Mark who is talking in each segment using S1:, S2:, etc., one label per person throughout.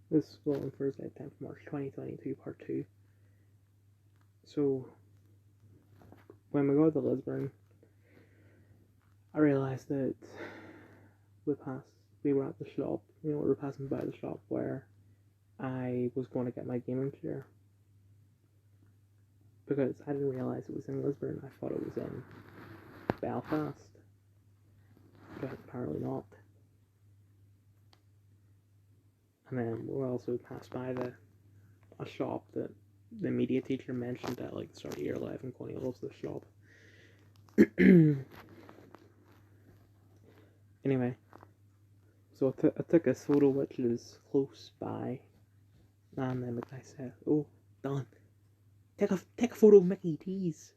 S1: This is going Thursday, 10th March 2022, part 2. So, when we got to Lisburn, I realised that we passed, we were at the shop, we were passing by the shop where I was going to get my gaming chair. Because I didn't realise it was in Lisburn, I thought it was in Belfast. But apparently not. And then we also passed by a shop that the media teacher mentioned at like the start of year 11. Connie loves this shop. Anyway, so I took a photo which is close by, and then the guy said, "Oh, Don, take a photo of Mickey D's."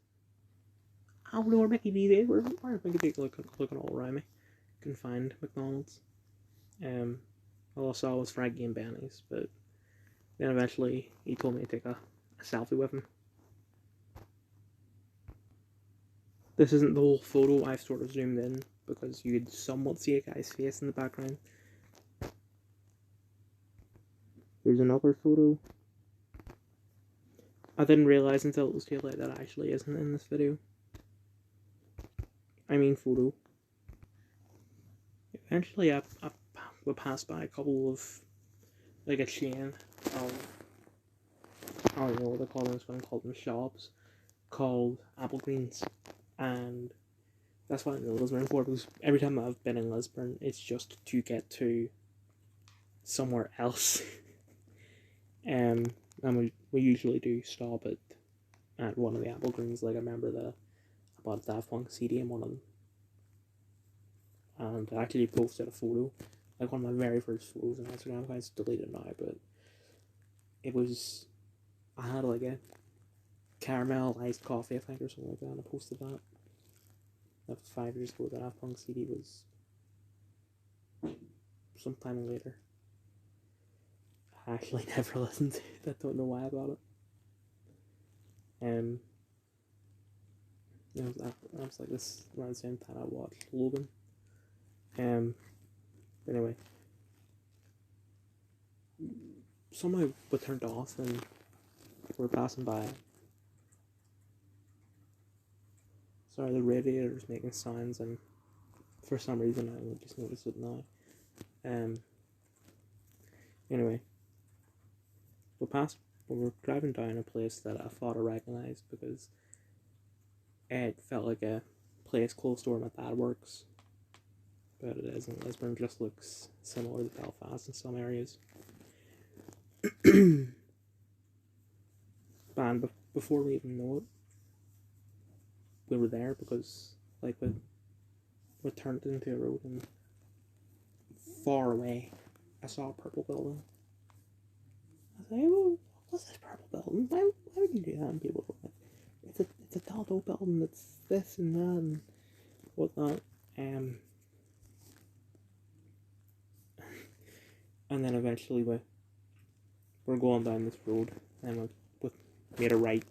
S1: I don't know where Mickey D's is. Where Mickey D's? Looking all around me, couldn't find McDonald's. All I saw was Frankie and Benny's, but then eventually he told me to take a selfie with him. This isn't the whole photo. I've sort of zoomed in because you could somewhat see a guy's face in the background. Here's another photo. I didn't realise until it was too late that actually isn't in this video. I mean photo. Eventually I will pass by a couple of, like a chain of, I don't know what they call them, I was going to call them shops, called Applegreens. And that's what I know Lisburn for, because every time I've been in Lisburn, it's just to get to somewhere else. And we usually do stop at one of the Applegreens. Like I remember I bought a Daft Punk CD in one of them. And I actually posted a photo, like one of my very first photos on Instagram. It's deleted now, but it was, I had like a caramel iced coffee, I think, or something like that, and I posted that. That was 5 years ago. The Daft Punk CD was sometime later. I actually never listened to it. I don't know why about it. I was like this around the same time I watched Logan. Anyway, somehow we turned off and we're passing by. Sorry, the radiator's making sounds, and for some reason I just noticed it now. Anyway, we were driving down a place that I thought I recognised because it felt like a place close to where my dad works. But it isn't. Lisburn just looks similar to Belfast in some areas. And before we even know it, we were there because like we turned into a road, and far away I saw a purple building. I was like, "Oh, what's this purple building? Why would you do that?" And people were like, it's a Taldo building. It's this and that and whatnot. And then eventually we're going down this road, and we made a right,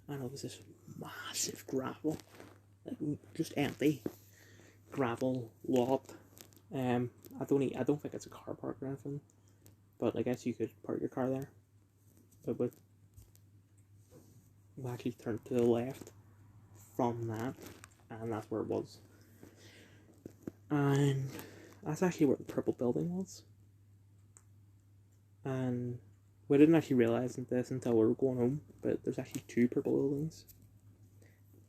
S1: and it was this massive gravel, like just empty gravel lot. I don't think it's a car park or anything, but I guess you could park your car there. But we actually turned to the left from that, and that's where it was. And that's actually where the purple building was. And we didn't actually realise this until we were going home, but there's actually two purple buildings.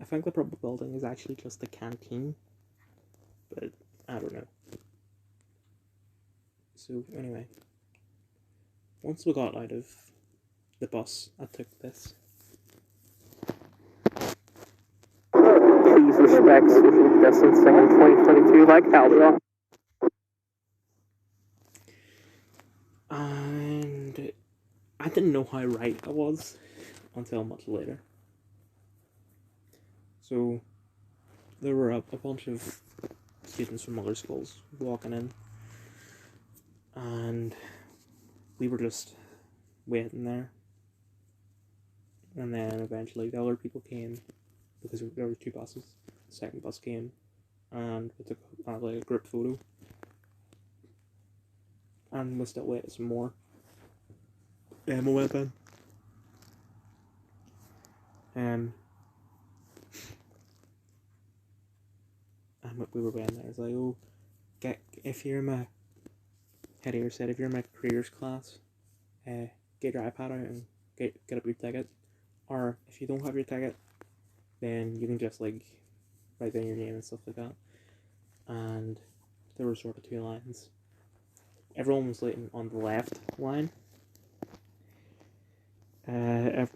S1: I think the purple building is actually just the canteen, but I don't know. So anyway, once we got out of the bus, I took this. Please respect social distancing in 2022 like Albion. And I didn't know how right I was until much later. So there were a bunch of students from other schools walking in, and we were just waiting there. And then eventually the other people came, because there were two buses. The second bus came, and we took like a group photo. And we still waited some more. Emma went in. And we were waiting there. It's like, oh, if you're in my Headier said, if you're in my careers class, get your iPad out and get up your ticket. Or if you don't have your ticket, then you can just like write down your name and stuff like that. And there were sort of two lines. Everyone was sitting on the left line.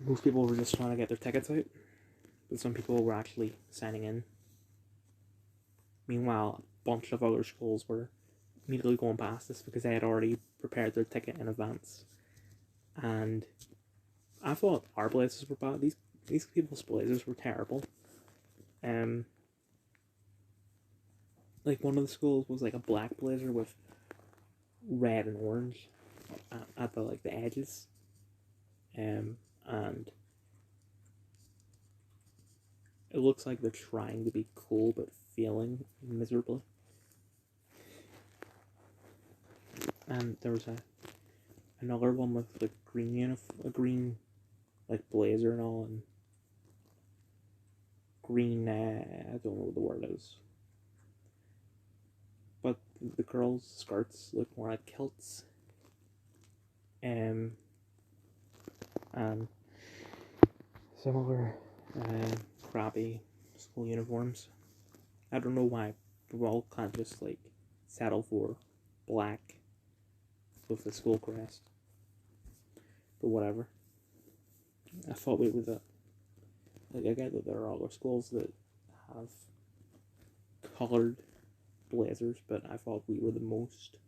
S1: Most people were just trying to get their tickets out, but some people were actually signing in. Meanwhile, a bunch of other schools were immediately going past us because they had already prepared their ticket in advance. And I thought our blazers were bad. These people's blazers were terrible. Like one of the schools was like a black blazer with red and orange at the edges. And it looks like they're trying to be cool but failing miserably. And there was another one with like a green like blazer and all, and green I don't know what the word is. But the girls' skirts look more like kilts. And similar crappy school uniforms. I don't know why we all can't just like settle for black with the school crest. But whatever. I thought we were I get that there are other schools that have colored blazers, but I thought we were the most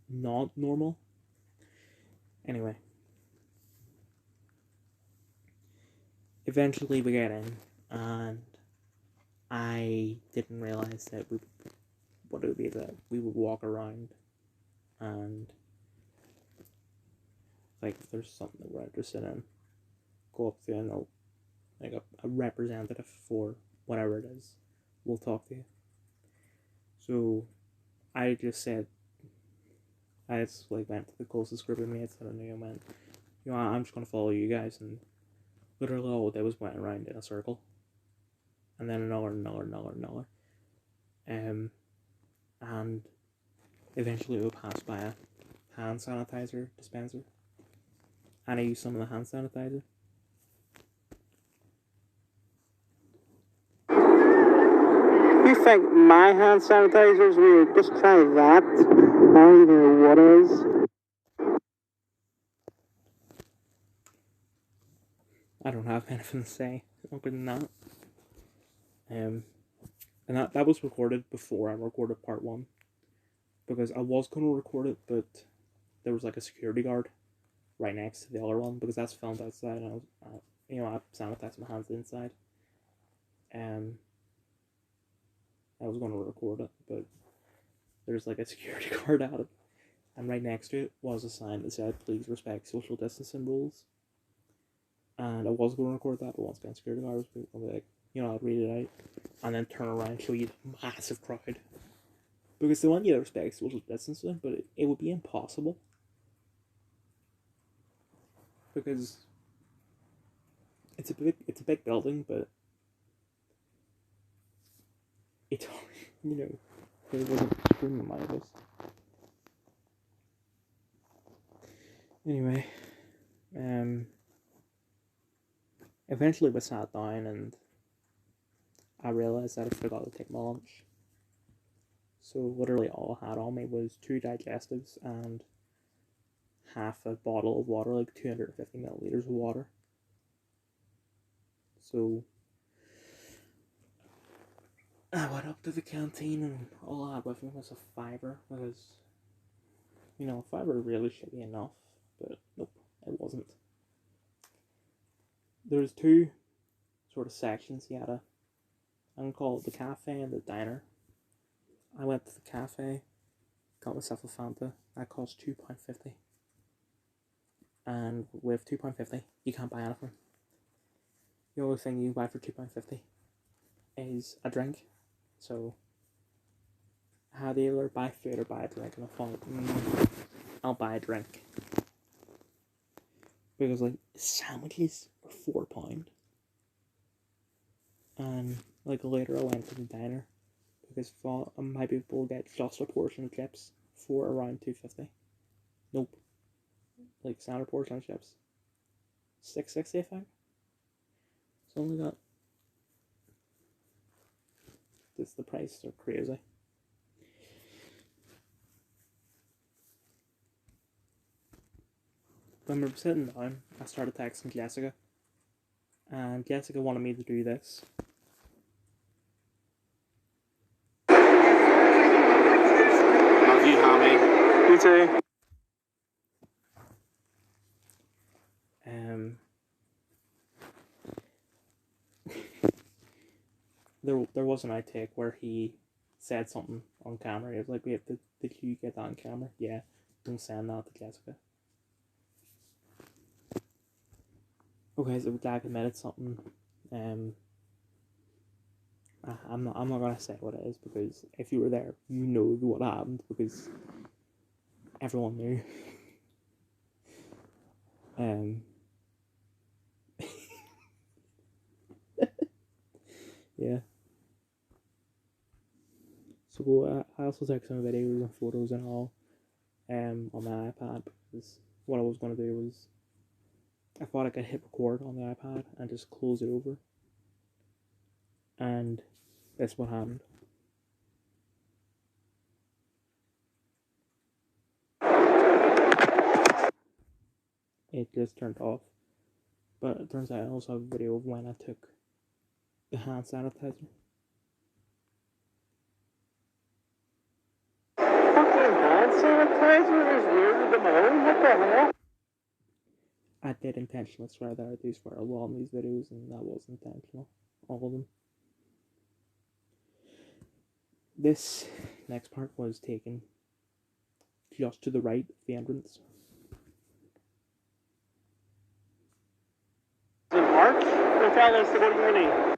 S1: not normal. Anyway. Eventually we get in, and I didn't realize that it would be that we would walk around and like if there's something that we're interested in, go up to and like a representative for whatever it is will talk to you. So I just said, I just like went to the closest group of mates that I knew and went, I'm just gonna follow you guys, and literally all they was went around in a circle. And then another. And eventually we passed by a hand sanitizer dispenser. And I used some of the hand sanitizer. You think my hand sanitizer is weird? Just try that. I don't even know what it is. I don't have anything to say other than that. And that was recorded before I recorded part 1. Because I was going to record it, but there was like a security guard right next to the other one, because that's filmed outside, and I sanitized my hands inside. I was going to record it, but there's like a security guard at it, and right next to it was a sign that said, "Please respect social distancing rules." And I was going to record that, but once again, security guard was like, I'd read it out, and then turn around and show you the massive crowd. Because they want you to respect social distancing, but it would be impossible. Because it's a big building, but it's there wasn't screaming my voice. Anyway, eventually we sat down and I realized that I forgot to take my lunch. So literally all I had on me was 2 digestives and half a bottle of water, like 250 milliliters of water. So I went up to the canteen and all I had with me was a fiver, because a fiver really should be enough, but nope, it wasn't. There's 2 sort of sections. You had I'm gonna call it the cafe and the diner. I went to the cafe, got myself a Fanta. That cost £2.50. And with £2.50, you can't buy anything. The only thing you buy for £2.50 is a drink. So I had to either buy food or buy a drink, and I thought, I'll buy a drink. because like sandwiches are £4, and like later I went to the diner because my people get just a portion of chips for around £2.50. Nope, like standard portion of chips, £6.60 I think. Something like that. Just the prices are crazy. When we were sitting down, I started texting Jessica, and Jessica wanted me to do this.
S2: Love you, homie. You too.
S1: There was an outtake where he said something on camera. He was like, "Wait, did you get that on camera?" Yeah, don't send that to Jessica. Okay, so Jack admitted something. I'm not gonna say what it is because if you were there, you know what happened because everyone knew. Yeah. So I also took some videos and photos and all on my iPad because what I was gonna do was I thought I could hit record on the iPad and just close it over, and that's what happened. It just turned off, but it turns out I also have a video of when I took the hand sanitizer.
S2: Fucking hand sanitizer is weirder than my own. What the hell?
S1: I did intentionally swear that I do swear a lot in these videos, and that was intentional. All of them. This next part was taken just to the right of the entrance.
S2: In March, they're telling us to go to uni.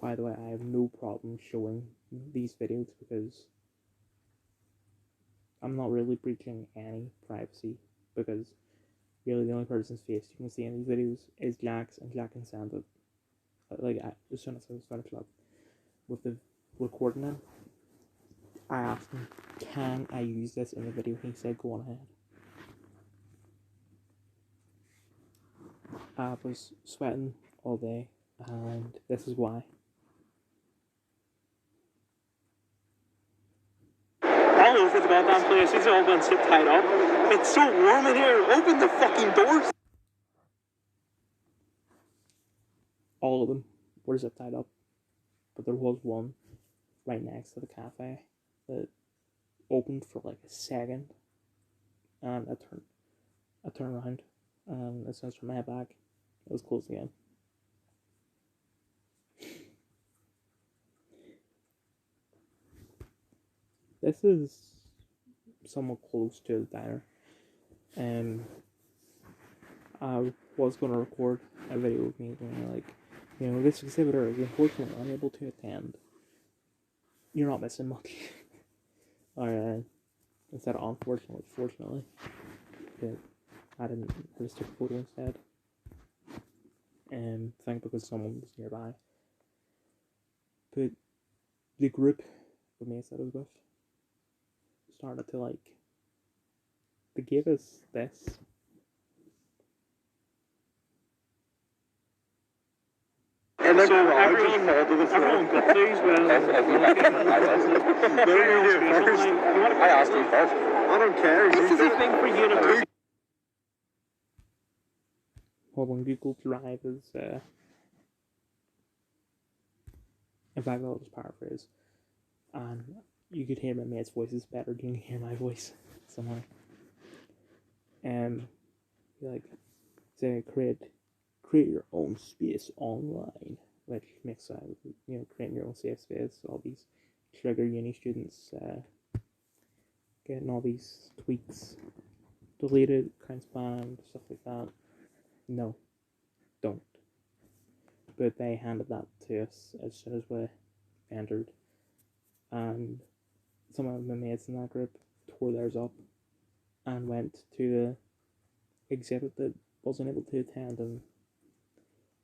S1: By the way, I have no problem showing these videos because I'm not really breaching any privacy because really the only person's face you can see in these videos is Jack's, and Jack and Santa. Like, as soon as I was finished up with the recording it, I asked him, can I use this in the video? He said, go on ahead. I was sweating all day, and this is why.
S2: All over the goddamn place. These are all going to sit tied up. It's so warm in here. Open the fucking doors.
S1: All of them were zip tied up, but there was one right next to the cafe that opened for like a second, and I turned around, and as soon as I turned my head back, it was closed again. This is somewhat close to the diner. I was going to record a video of me going like, this exhibitor is unfortunately unable to attend. You're not missing much. Or instead of unfortunately, fortunately. But I just took a photo instead. I think because someone was nearby. But the group of mates that I was with started to like, they gave us this.
S2: And so everyone got these I asked you first. I don't care. This is a thing for university.
S1: Hold on, Google Drive is in fact I'll just paraphrase. And you could hear my mate's voices better than you can hear my voice somehow. Like say create your own space online, which makes sense. Creating your own safe space. All these trigger uni students getting all these tweets deleted, accounts banned, stuff like that. No, don't. But they handed that to us as soon as we entered, and some of my mates in that group tore theirs up and went to exhibit that wasn't able to attend, and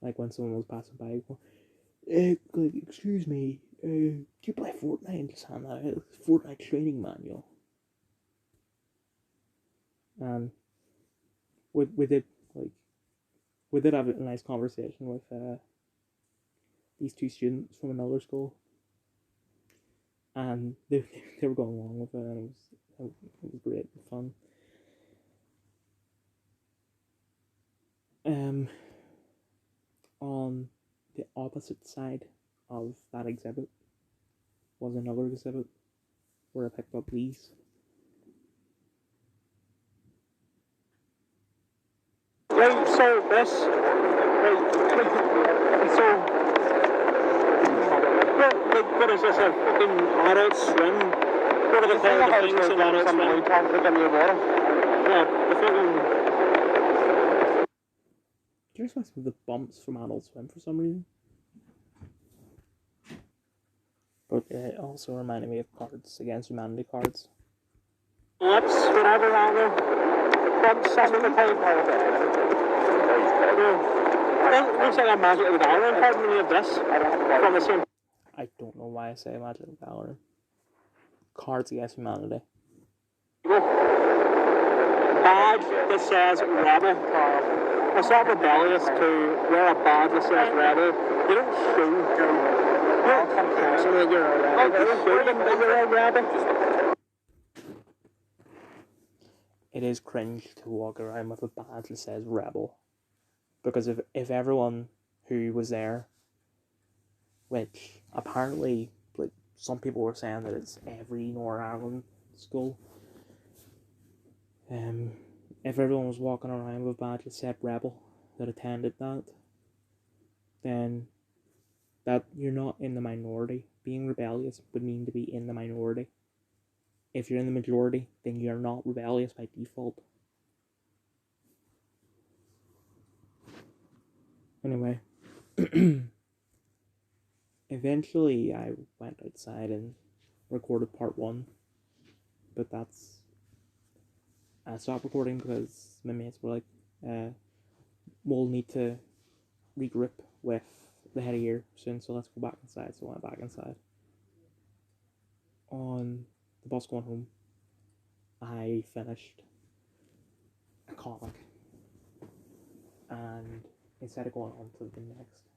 S1: like when someone was passing by, like, excuse me, do you play Fortnite? Just hand that out. Fortnite training manual. And we did have a nice conversation with these two students from another school, and they were going along with it, and it was great and fun. On the opposite side of that exhibit was another exhibit where I picked up these.
S2: Right, so this, right, so, what is this, a fucking Adult Swim? What are they called, the things in Adult Swim? Yeah, the fucking...
S1: Do you realize the bumps from Adult Swim for some reason? But it also reminded me of Cards Against Humanity cards.
S2: Lips, whatever, bumps, that's what they call it. It looks like a Magic the Gathering card when you have this from the same.
S1: I don't know why I say Magic the Gathering. Cards Against Humanity.
S2: Badge that says Rebel. It's not rebellious to wear a badge that says Rebel. You don't show. You don't come across that you're a rebel. You don't show them that you're a rebel.
S1: It is cringe to walk around with a badge that says Rebel. Because if everyone who was there, which apparently, like, some people were saying that it's every Northern Ireland school, if everyone was walking around with a badge that said Rebel that attended that, then that you're not in the minority. Being rebellious would mean to be in the minority. If you're in the majority, then you're not rebellious by default. Anyway, eventually I went outside and recorded part 1, but I stopped recording because my mates were like, we'll need to regroup with the head of year soon, so let's go back inside. So I went back inside. On the bus going home, I finished a comic, and instead of going on to the next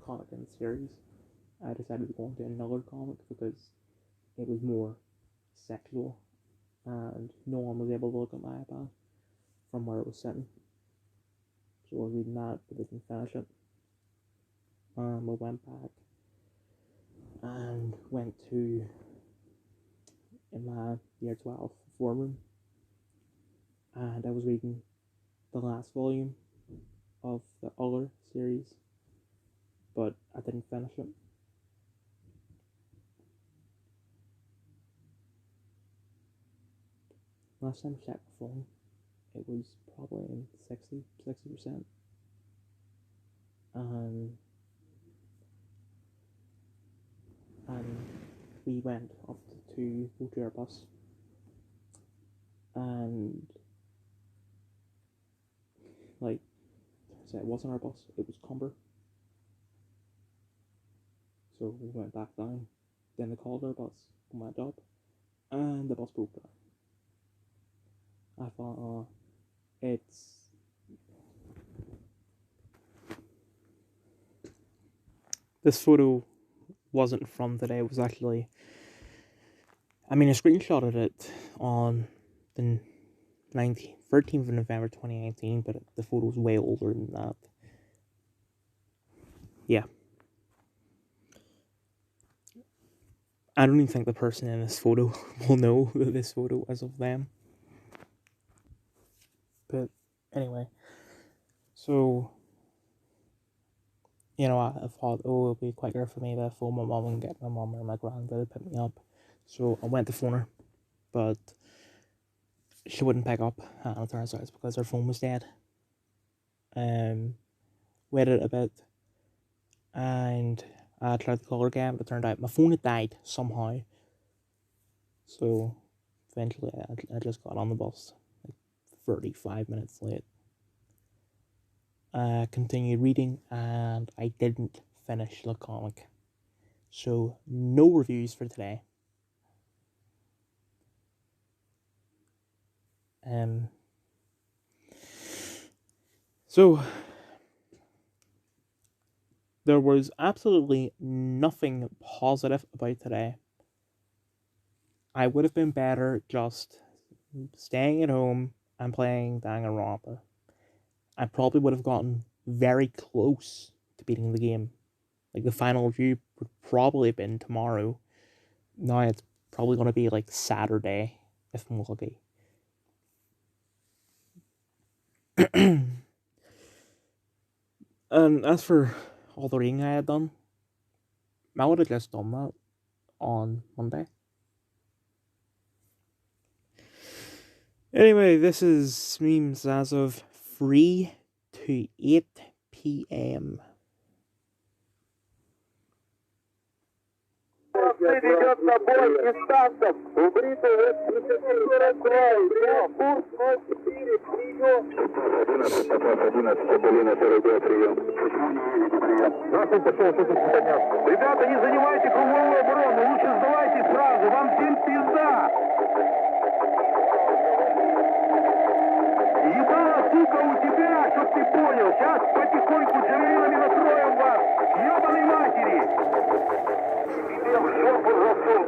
S1: comic in the series, I decided to go on to another comic because it was more sexual, and no one was able to look at my iPad from where it was sitting. So I was reading that, but didn't finish it. I went back and went to, in my year 12 form room, and I was reading the last volume of the other series, but I didn't finish it. Last time I checked my phone, it was probably in 60%. And we went up to go to our bus, and like I said, it wasn't our bus, it was Cumber. So we went back down, then they called our bus, went up, and the bus broke down. I thought, this photo wasn't from today. It was actually, I screenshotted it on the 13th of November 2019, but the photo was way older than that. Yeah. I don't even think the person in this photo will know that this photo is of them. But anyway, so, I thought, it'll be quicker for me to phone my mom and get my mom or my granddad to pick me up. So I went to phone her, but she wouldn't pick up, and it turns out it's because her phone was dead. Waited a bit, and I tried to call her again, but it turned out my phone had died somehow. So eventually I just got on the bus, like 35 minutes late. continued reading, and I didn't finish the comic. So, no reviews for today. So, there was absolutely nothing positive about today. I would have been better just staying at home and playing Danganronpa. I probably would have gotten very close to beating the game. Like, the final review would probably have been tomorrow. Now it's probably going to be like Saturday, if I'm lucky. And as for all the reading I had done, I would have just done that on Monday. Anyway, this is memes as of 3 to 8 p.m.
S2: Идет на бой дистанцов. Убриты 40 курс 04, прием. 11, Капелина, Сергей, прием. Ребята, не занимайте круговую оборону, лучше сдавайте сразу, вам всем пизда. Ебало, сука, у тебя, чтоб ты понял, сейчас потихоньку джавелинами накроем вас, ебаной матери.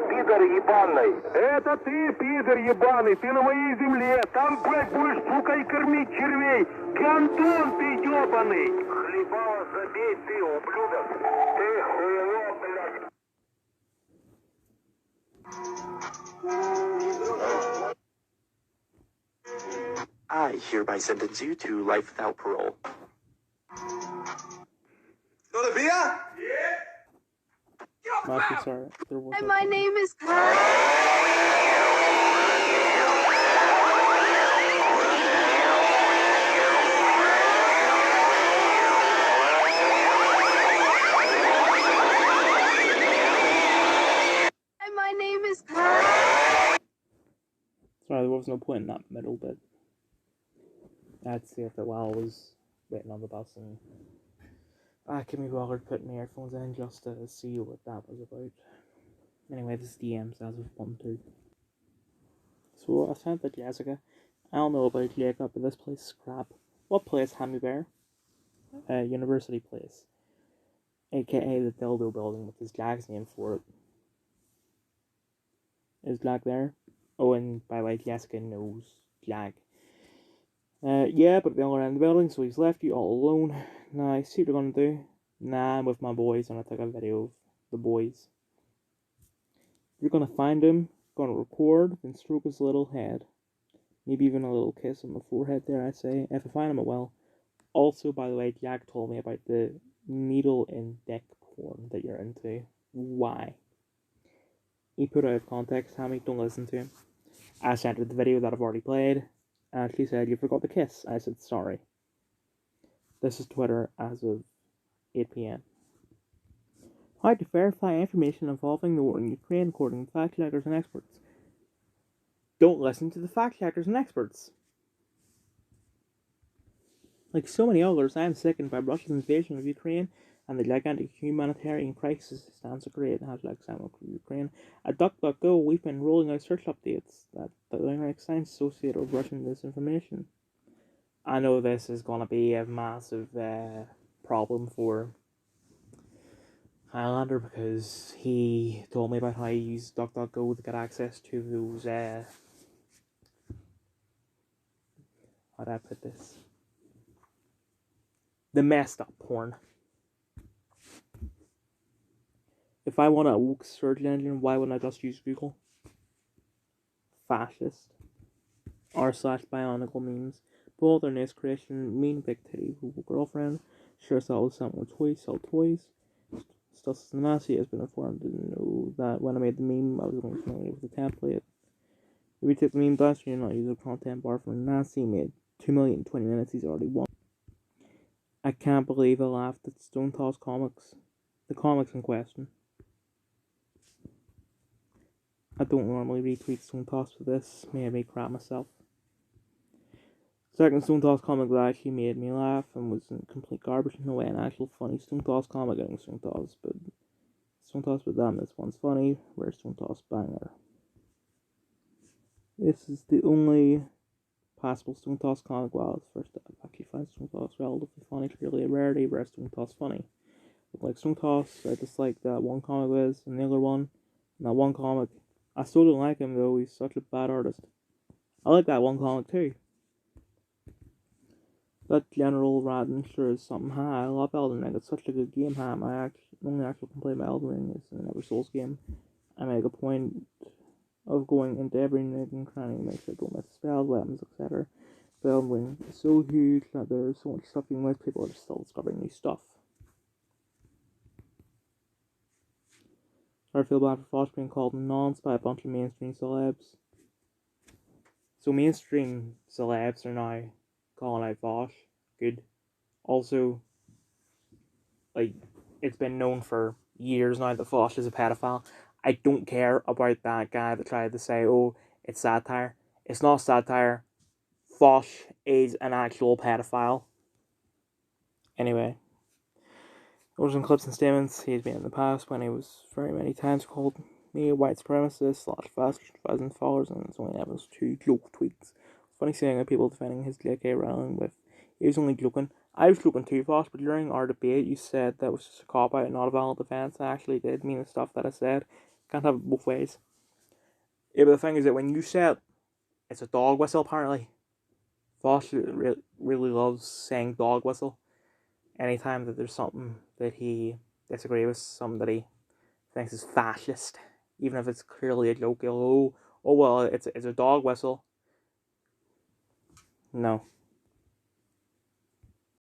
S2: Пидор ебаный. Это ты, пидор ебаный, ты на моей земле. Там, блядь, будешь, сука, и кормить червей. Гандон ты ебаный. Хлебало забей ты, ублюдок. Ты хуйло, блядь.
S3: I hereby sentence you to life without parole.
S4: Gonna be ya?
S1: Actually, sorry, there was.
S5: Hi, my name is. Hi, my name is.
S1: Sorry, there was no point in that middle bit. I had to see if it while I was waiting on the bus, and I couldn't be bothered putting my earphones in just to see what that was about. Anyway, this is DMs as of 1-2. So I sent to Jessica. I don't know about Jacob, but this place is crap. What place, Hammy Bear? University Place. AKA the Dildo Building, with his Jack's name for it. Is Jack there? Oh, and by the way, Jessica knows Jack. Yeah, but the other end of the building, so he's left you all alone. Now, see what you're gonna do. Nah, I'm with my boys, and I took a video of the boys. You're gonna find him, gonna record, then stroke his little head. Maybe even a little kiss on the forehead there, I'd say. If I find him, I will. Also, by the way, Jack told me about the needle and dick porn that you're into. Why? He put out of context, Hammy, don't listen to him. I sent her the video that I've already played, and she said, you forgot the kiss. I said, sorry. This is Twitter as of 8 p.m. How to verify information involving the war in Ukraine according to fact checkers and experts. Don't listen to the fact checkers and experts. Like so many others, I am sickened by Russia's invasion of Ukraine and the gigantic humanitarian crisis it stands to create. Ukraine. At DuckDuckGo, we've been rolling out search updates that like signs associated with Russian disinformation. I know this is going to be a massive problem for Highlander because he told me about how he used DuckDuckGo to get access to those, how do I put this? The messed up porn. If I want a woke search engine, why wouldn't I just use Google? Fascist. r/bionicle memes. Bold or nice creation, mean big titty, girlfriend. Sure sell someone toys, sell toys. Stussis Nazi has been informed to know that when I made the meme, I was only familiar with the template. If you take the meme down, you're not using a content bar for Nazi, made 2 million in 20 minutes, he's already won. I can't believe I laughed at Stone Toss Comics. The comics in question. I don't normally retweet Stone Toss for this, made me crap myself. Second Stone Toss comic that actually made me laugh and was in complete garbage in a way, an actual funny Stone Toss comic getting Stone Toss, but damn, this one's funny, where's Stone Toss banger. This is the only possible Stone Toss comic, well, it's first I've actually find Stone Toss relatively funny, clearly a rarity, whereas Stone Toss funny. But like Stone Toss, I dislike that one comic Wiz and the other one, and that one comic, I still don't like him though, he's such a bad artist. I like that one comic too. That General Radin sure is something high. I love Elden Ring. It's such a good game. My only actual complaint about Elden Ring is in every Souls game. I make a point of going into every nook and cranny to make sure I don't miss spells, weapons, etc. But Elden Ring is so huge that there's so much stuff you miss. People are still discovering new stuff. I feel bad for Fosh being called nonce by a bunch of mainstream celebs. So mainstream celebs are now calling out Fosh. Good. Also, like, it's been known for years now that Fosh is a pedophile. I don't care about that guy that tried to say, oh, it's satire. It's not satire. Fosh is an actual pedophile. Anyway. Those in clips and statements he's made in the past when he was very many times called me a white supremacist / fast 1,000 followers, and it's only evidence 2 joke tweets. It's funny seeing people defending his J.K. Rowling with he was only joking. I was joking too, Fosh, but during our debate you said that was just a cop out and not a valid defense. I actually did mean the stuff that I said. Can't have it both ways. Yeah, but the thing is that when you said it's a dog whistle, apparently Fosh really loves saying dog whistle. Anytime that there's something that he disagrees with, something that he thinks is fascist, even if it's clearly a joke, he'll, oh well, it's a dog whistle. No.